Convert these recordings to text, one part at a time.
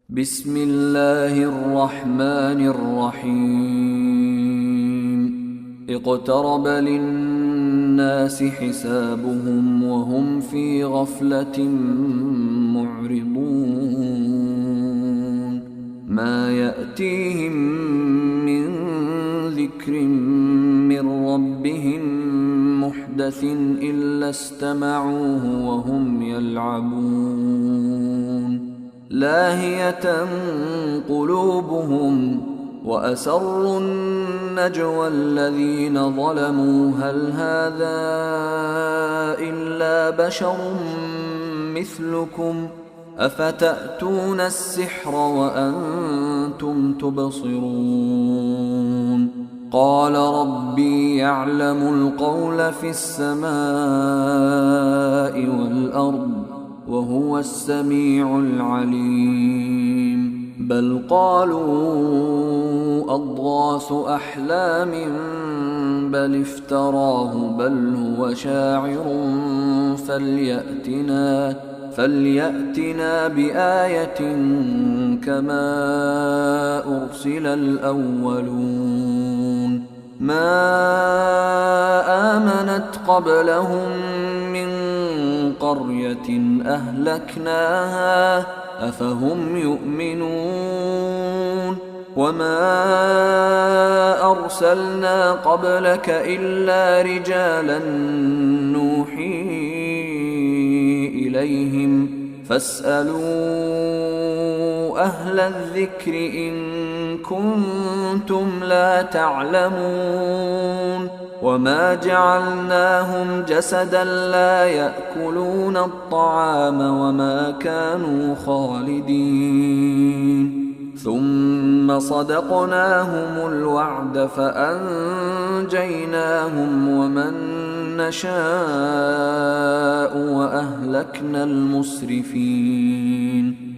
بسم الله الرحمن الرحيم اقترب للناس حسابهم وهم في غفلة معرضون ما يأتيهم من ذكر من ربهم محدث إلا استمعوه وهم يلعبون لاهية قلوبهم وأسروا النجوى الذين ظلموا هل هذا إلا بشر مثلكم أفتأتون السحر وأنتم تبصرون قال ربي يعلم القول في السماء والأرض وهو السميع العليم بل قالوا أضغاث أحلام بل افتراه بل هو شاعر فليأتنا بآية كما أرسل الأولون ما آمنت قبلهم من قرية أهلكناها أفهم يؤمنون وما أرسلنا قبلك إلا رجالا نوحي إليهم فاسألوا أهل الذكر إن كنتم لا تعلمون وما جعلناهم جسدا لا يأكلون الطعام وما كانوا خالدين ثم صدقناهم الوعد فأنجيناهم ومن نشاء وأهلكنا المسرفين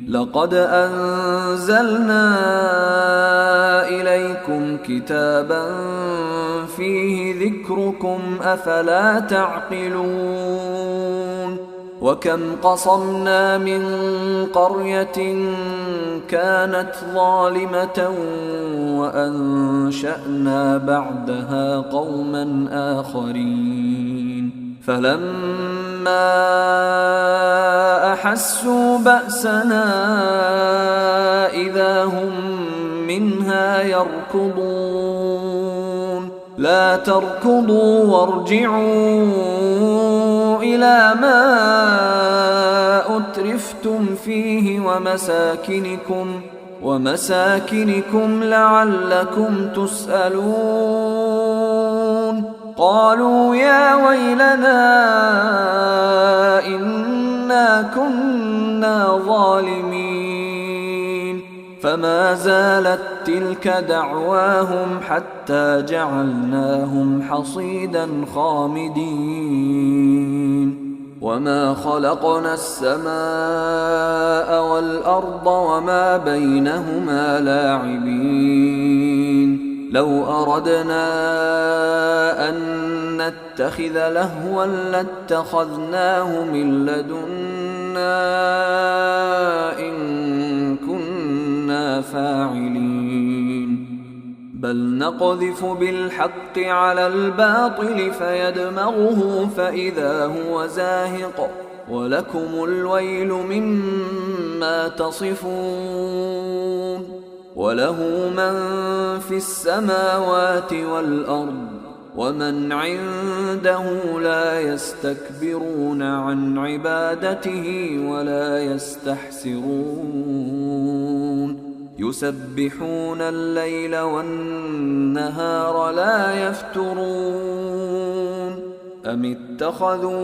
لقد أنزلنا إليكم كتابا فيه ذكركم أفلا تعقلون وكم قصمنا من قرية كانت ظالمة وأنشأنا بعدها قوما آخرين فلما أحسوا بأسنا إذا هم منها يركضون لا تركضوا وارجعوا إلى ما أترفتم فيه ومساكنكم لعلكم تسألون قالوا يا ويلنا إنا كنا ظالمين فما زالت تلك دعواهم حتى جعلناهم حصيدا خامدين وما خلقنا السماء والأرض وما بينهما لاعبين لو أردنا أن نتخذ لهوا لاتخذناه من لدنا إن كنا فاعلين بل نقذف بالحق على الباطل فيدمغه فإذا هو زاهق ولكم الويل مما تصفون وله من في السماوات والأرض ومن عنده لا يستكبرون عن عبادته ولا يستحسرون يسبحون الليل والنهار لا يفترون أم اتخذوا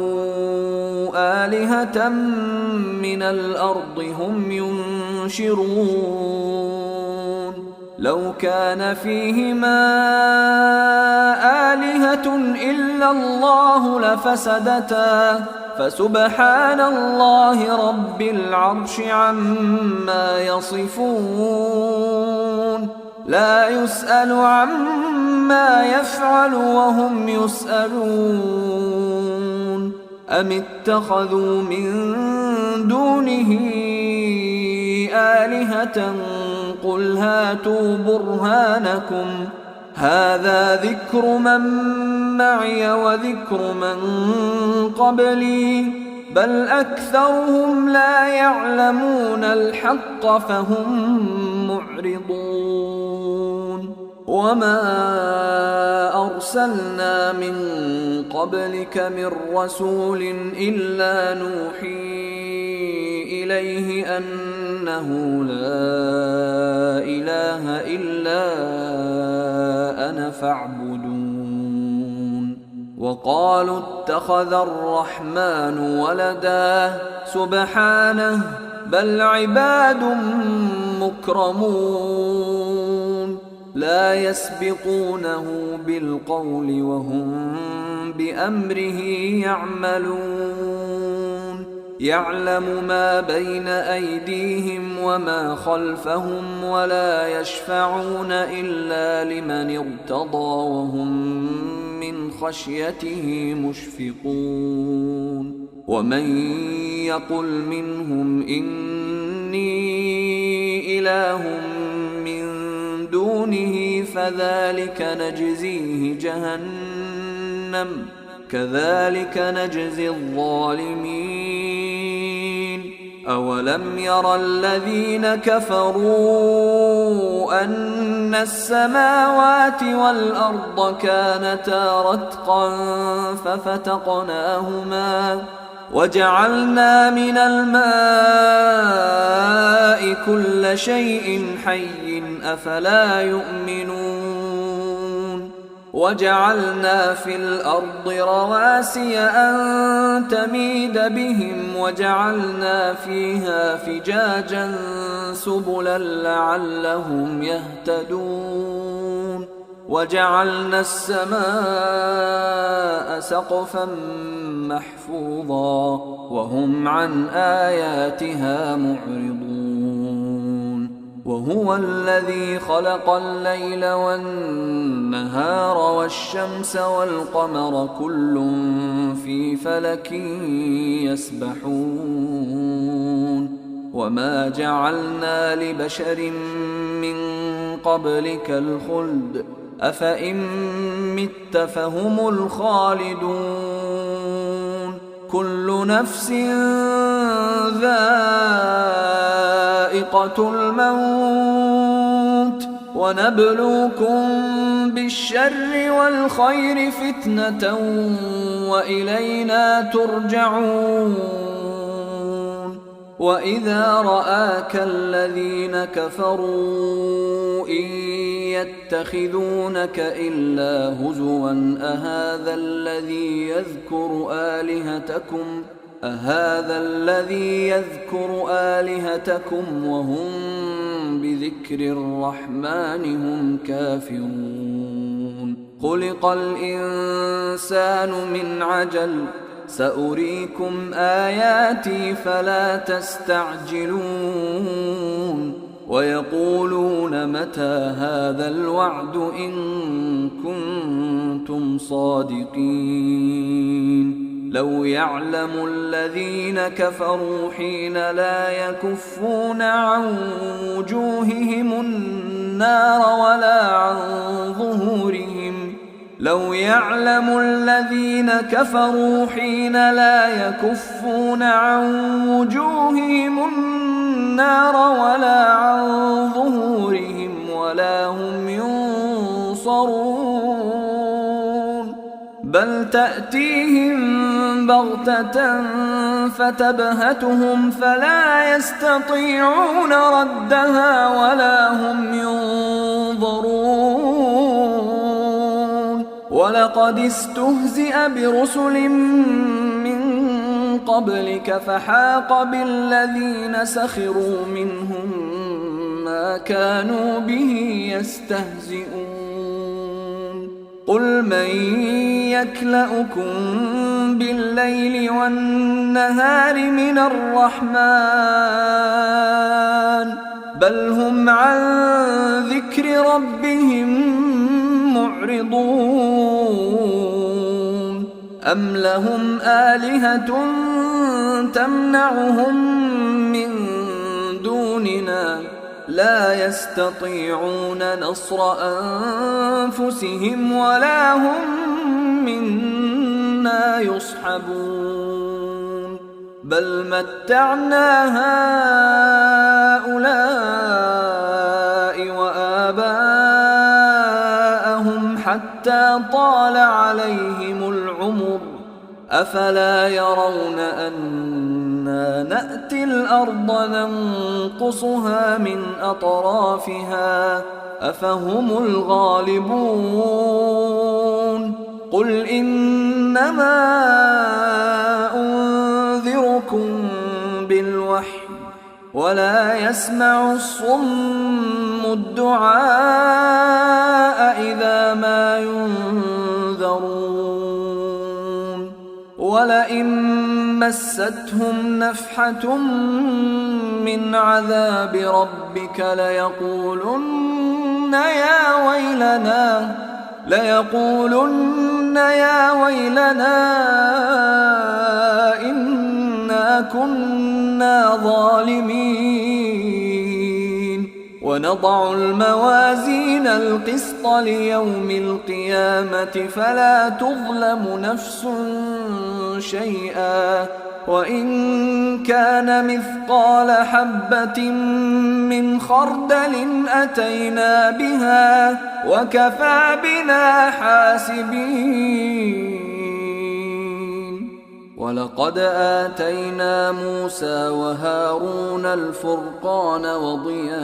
آلهة من الأرض هم ينشرون لو كان فيهما آلهة إلا الله لفسدتا فسبحان الله رب العرش عما يصفون لا يسأل عما يفعل وهم يسألون أم اتخذوا من دونه آلهة قل هاتوا برهانكم هذا ذكر من معي وذكر من قبلي بل أكثرهم لا يعلمون الحق فهم معرضون وما أرسلنا من قبلك من رسول إلا نوحي إليه أنه لا إله إلا أنا فاعبدون وقالوا اتخذ الرحمن ولدا سبحانه بل عباد مكرمون لا يسبقونه بالقول وهم بأمره يعملون يعلم ما بين أيديهم وما خلفهم ولا يشفعون إلا لمن ارتضى وهم من خشيته مشفقون ومن يقل منهم إني إله من دونه فذلك نجزيه جهنم كذلك نجزي الظالمين أولم ير الذين كفروا أن السماوات والأرض كانتا رتقا ففتقناهما وجعلنا من الماء كل شيء حي أفلا يؤمنون وجعلنا في الأرض رواسي أن تميد بهم وجعلنا فيها فجاجا سبلا لعلهم يهتدون وجعلنا السماء سقفا محفوظا وهم عن آياتها معرضون وهو الذي خلق الليل والنهار والشمس والقمر كل في فلك يسبحون وما جعلنا لبشر من قبلك الخلد أفإن مت فهم الخالدون كل نفس ذائقة الموت ونبلوكم بالشر والخير فتنة وإلينا ترجعون وإذا رآك الذين كفروا إن يتخذونك إلا هزوا أهذا الذي يذكر آلهتكم وهم بذكر الرحمن هم كافرون خلق الإنسان من عجل سأريكم آياتي فلا تستعجلون ويقولون متى هذا الوعد إن كنتم صادقين لو يعلم الذين كفروا حين لا يكفون عن وجوههم النار ولا عن ظهورهم لو يعلم الذين كفروا حين لا يكفون عن وجوههم النار ولا عن ظهورهم ولا هم ينصرون بل تأتيهم بغتة فتبهتهم فلا يستطيعون ردها ولا هم ينظرون ولقد استهزئ برسل من قبلك فحاق بالذين سخروا منهم ما كانوا به يستهزئون قل من يكلؤكم بالليل والنهار من الرحمن بل هم عن ذكر ربهم معرضون أم لهم آلهة تمنعهم من دوننا مبينا لا يستطيعون نصر أنفسهم ولا هم منا يصحبون بل متعنا هؤلاء وآباءهم حتى طال عليهم العمر أفلا يرون أنا نأتي الأرض ننقصها من أطرافها أفهم الغالبون قل إنما أنذركم بالوحي ولا يسمع الصم الدعاء إذا ما ينذرون ولئن مستهم نفحة من عذاب ربك ليقولن يا ويلنا إنا كنا ظالمين ونضع الموازين القسط ليوم القيامة فلا تظلم نفس شيئا وإن كان مثقال حبة من خردل أتينا بها وكفى بنا حاسبين ولقد آتينا موسى وهارون الفرقان وضياء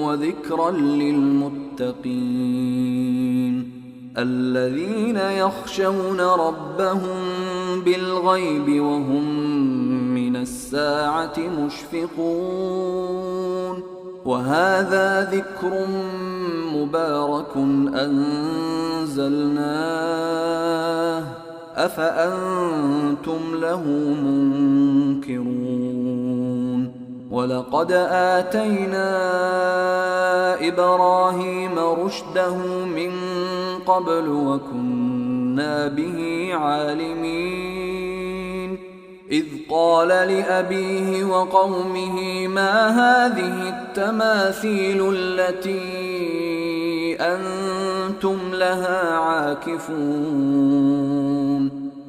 وذكرا للمتقين الذين يخشون ربهم بالغيب وهم من الساعة مشفقون وهذا ذكر مبارك أنزلناه أفأنتم له منكرون ولقد آتينا إبراهيم رشده من قبل وكنا به عالمين إذ قال لأبيه وقومه ما هذه التماثيل التي أنتم لها عاكفون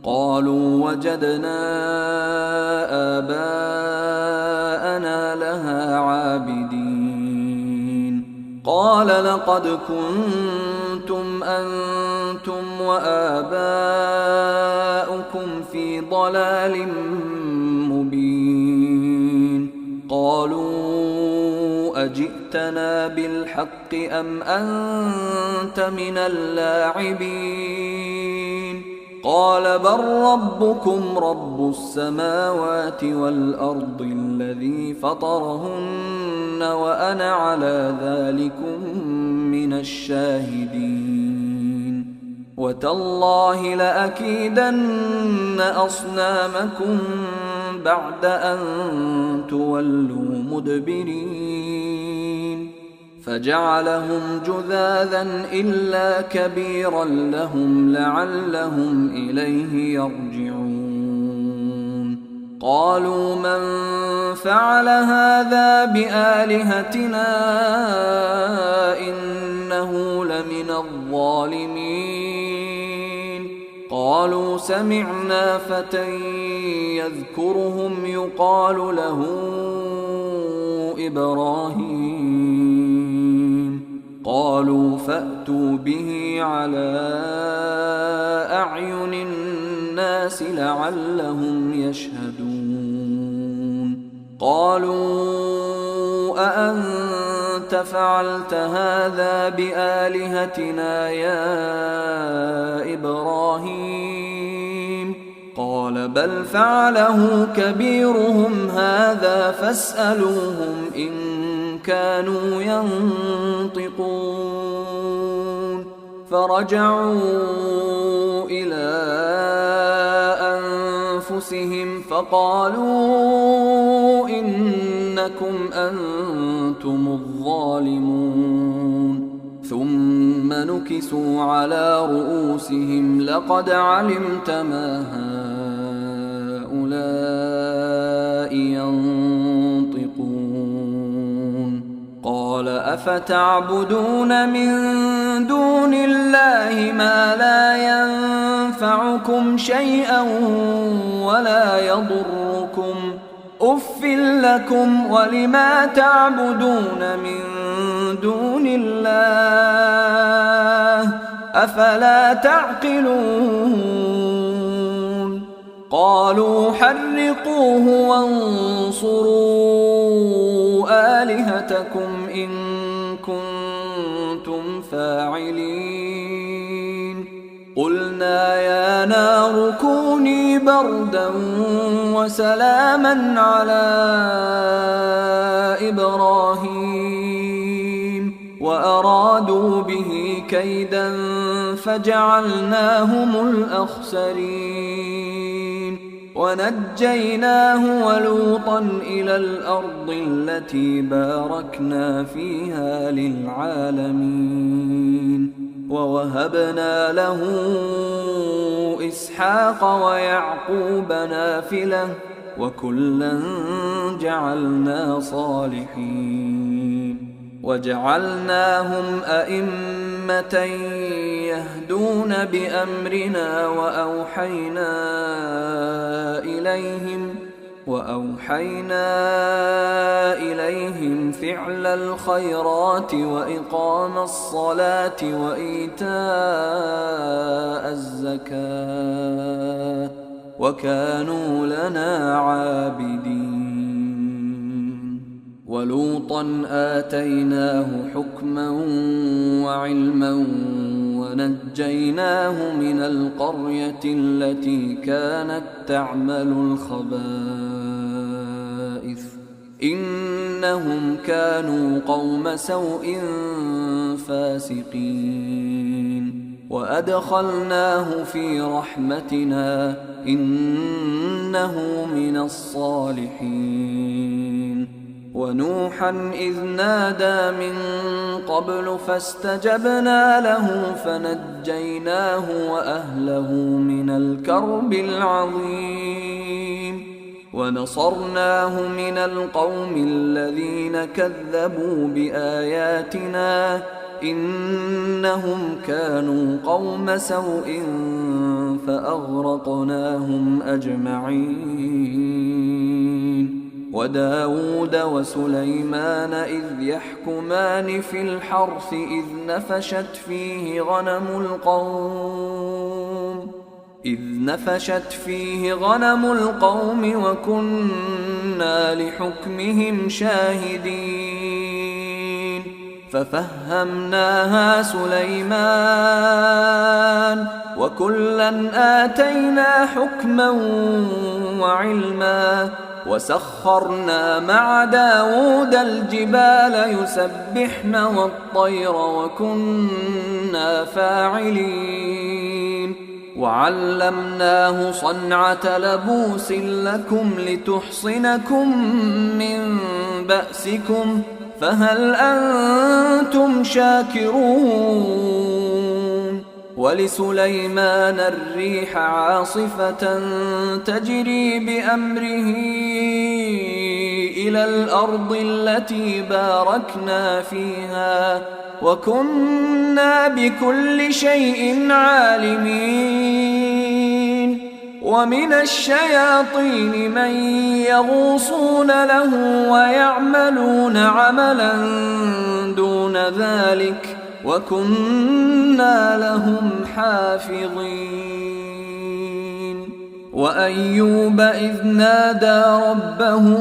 قالوا وجدنا آباءنا لها عابدين قال لقد كنتم أنتم وآباؤكم في ضلال مبين قالوا أجئتنا بالحق أم أنت من اللاعبين قال بل ربكم رب السماوات والأرض الذي فطرهن وأنا على ذلكم من الشاهدين وتالله لأكيدن أصنامكم بعد أن تولوا مدبرين فجعلهم جذاذا إلا كبيرا لهم لعلهم إليه يرجعون قالوا من فعل هذا بآلهتنا إنه لمن الظالمين قالوا سمعنا فتى يذكرهم يقال له إبراهيم قالوا فأتوا به على أعين الناس لعلهم يشهدون قالوا أأنت فعلت هذا بآلهتنا يا إبراهيم قال بل فعله كبيرهم هذا فاسألوهم إن كانوا ينطقون فرجعوا إلى أنفسهم فقالوا إنكم أنتم الظالمون ثم نكسوا على رؤوسهم لقد علمت ما هؤلاء ينطقون قال أفتعبدون من دون الله ما لا ينفعكم شيئا ولا يضركم أف لكم ولما تعبدون من دون الله أفلا تعقلون قالوا حرقوه وانصروا آلهتكم إن كنتم فاعلين قلنا يا نار كوني بردا وسلاما على إبراهيم وأرادوا به كيدا فجعلناهم الأخسرين ونجيناه ولوطا إلى الأرض التي باركنا فيها للعالمين ووهبنا له إسحاق ويعقوب نافلة وكلا جعلنا صالحين وجعلناهم أئمة يهدون بأمرنا وأوحينا إليهم فعل الخيرات وإقام الصلاة وإيتاء الزكاة وكانوا لنا عابدين ولوطا آتيناه حكما وعلما ونجيناه من القرية التي كانت تعمل الخبائث إنهم كانوا قوم سوء فاسقين وأدخلناه في رحمتنا إنه من الصالحين ونوحا إذ نادى من قبل فاستجبنا له فنجيناه وأهله من الكرب العظيم ونصرناه من القوم الذين كذبوا بآياتنا إنهم كانوا قوم سوء فأغرقناهم أجمعين وداود وسليمان إذ يحكمان في الحرث إذ نفشت فيه غنم القوم وكنا لحكمهم شاهدين ففهمناها سليمان وكلا آتينا حكما وعلما وسخرنا مع داود الجبال يسبحن والطير وكنا فاعلين وعلمناه صنعة لبوس لكم لتحصنكم من بأسكم فهل أنتم شاكرون ولسليمان الريح عاصفة تجري بأمره إلى الأرض التي باركنا فيها وكنا بكل شيء عالمين ومن الشياطين من يغوصون له ويعملون عملا دون ذلك وكنا لهم حافظين وأيوب إذ نادى ربه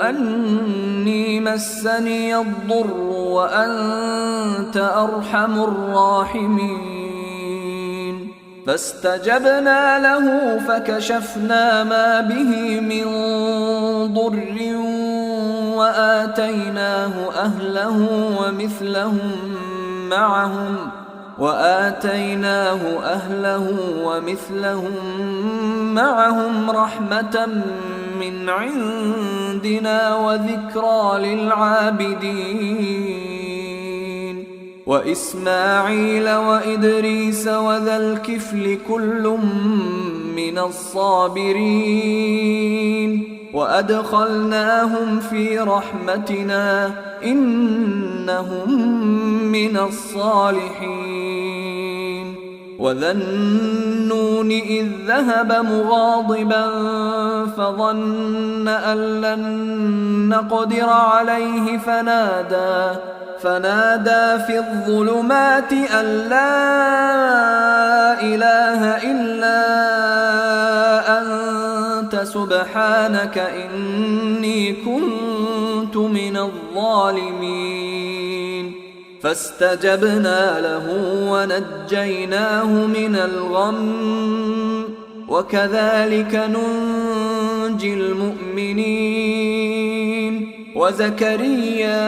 أني مسني الضر وأنت أرحم الراحمين فاستجبنا له فكشفنا ما به من ضر وآتيناه أهله ومثلهم معهم رحمة من عندنا وذكرى للعابدين وإسماعيل وإدريس وذا الكفل كل من الصابرين وأدخلناهم في رحمتنا إنهم من الصالحين. وذا النون إذ ذهب مغاضبا فظن أن لن نقدر عليه فنادى في الظلمات أن لا إله إلا أنت سبحانك إني كنت من الظالمين. فاستجبنا له ونجيناه من الغم وكذلك ننجي المؤمنين. وزكريا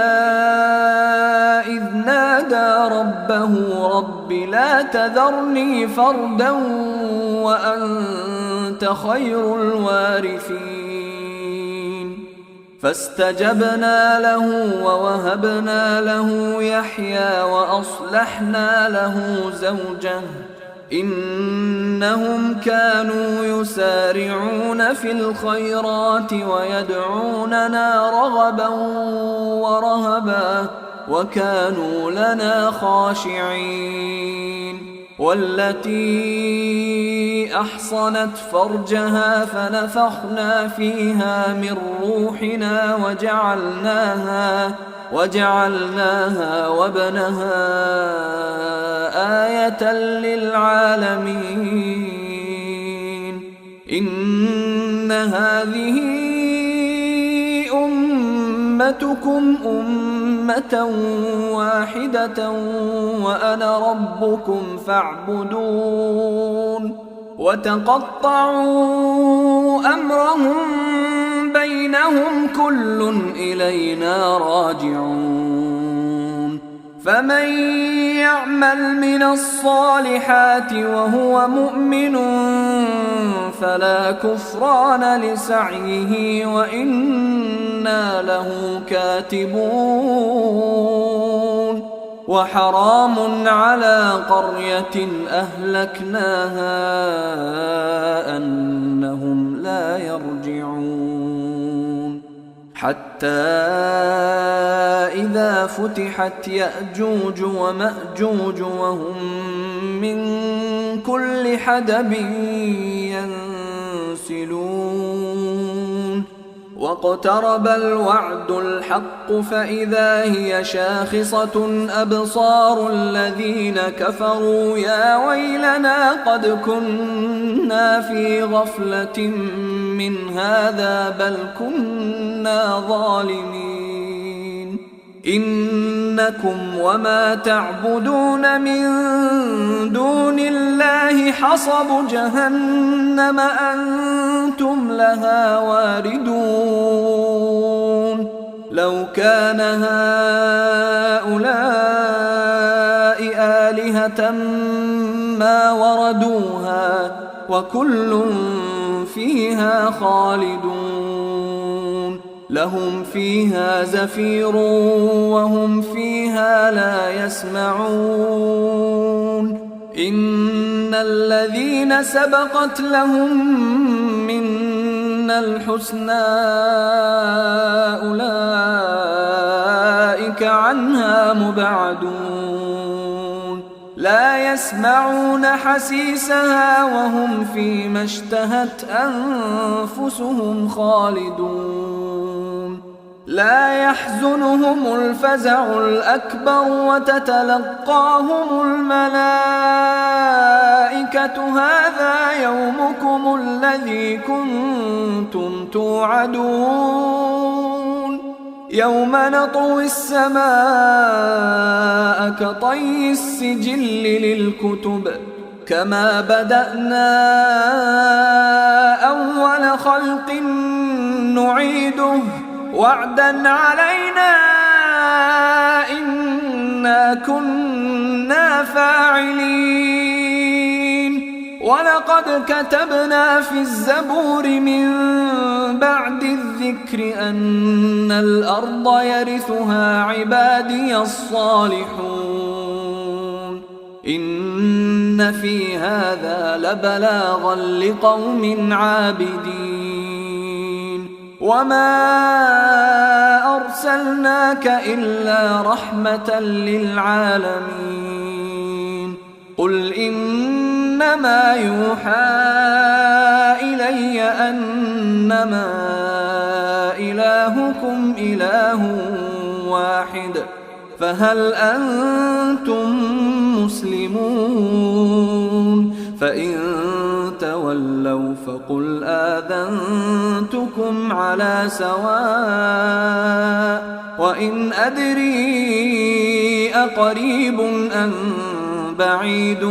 إذ نادى ربه رب لا تذرني فردا وأنت خير الوارثين. فاستجبنا له ووهبنا له يحيى وأصلحنا له زوجه إنهم كانوا يسارعون في الخيرات ويدعوننا رغبا ورهبا وكانوا لنا خاشعين. والتي أحصنت فرجها فنفخنا فيها من روحنا وجعلناها وابنها آية للعالمين. إن هذه أمتكم أمة واحدة وأنا ربكم فاعبدون. وتقطعوا أمرهم بينهم كل إلينا راجعون. فمن يعمل من الصالحات وهو مؤمن فلا كفران لسعيه وإنا له كاتبون. وحرام على قرية أهلكناها أنهم لا يرجعون. حتى إذا فتحت يأجوج ومأجوج وهم من كل حدب ينسلون. واقترب الوعد الحق فإذا هي شاخصة أبصار الذين كفروا يا ويلنا قد كنا في غفلة من هذا بل كنا ظالمين. إنكم وما تعبدون من دون الله حصب جهنم أنتم لها واردون. لو كان هؤلاء آلهة ما وردوها وكل فيها خالدون. لهم فيها زفير وهم فيها لا يسمعون. إن الذين سبقت لهم منا الحسنى أولئك عنها مبعدون. لا يسمعون حسيسها وهم فيما اشتهت أنفسهم خالدون. لا يحزنهم الفزع الأكبر وتتلقاهم الملائكة هذا يومكم الذي كنتم توعدون. يوم نطوي السماء كطي السجل للكتب كما بدأنا أول خلق نعيده وعدا علينا إنا كنا فاعلين. ولقد كتبنا في الزبور من بعد الذكر أن الأرض يرثها عبادي الصالحون. إن في هذا لبلاغا لقوم عابدين. وما أرسلناك إلا رحمة للعالمين قل إنما يوحى إلي أنما إلهكم إله واحد فهل أنتم مسلمون فإن تولوا فقل آذنتكم على سواء وإن أدري أقريب أم بعيد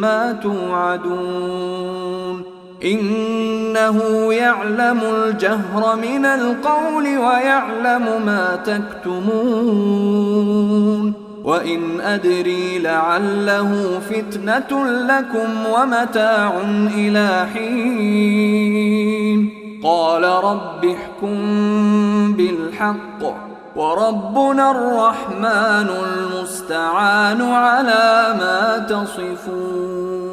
ما توعدون إنه يعلم الجهر من القول ويعلم ما تكتمون وإن أدري لعله فتنة لكم ومتاع إلى حين قال رب احكم بالحق وربنا الرحمن المستعان على ما تصفون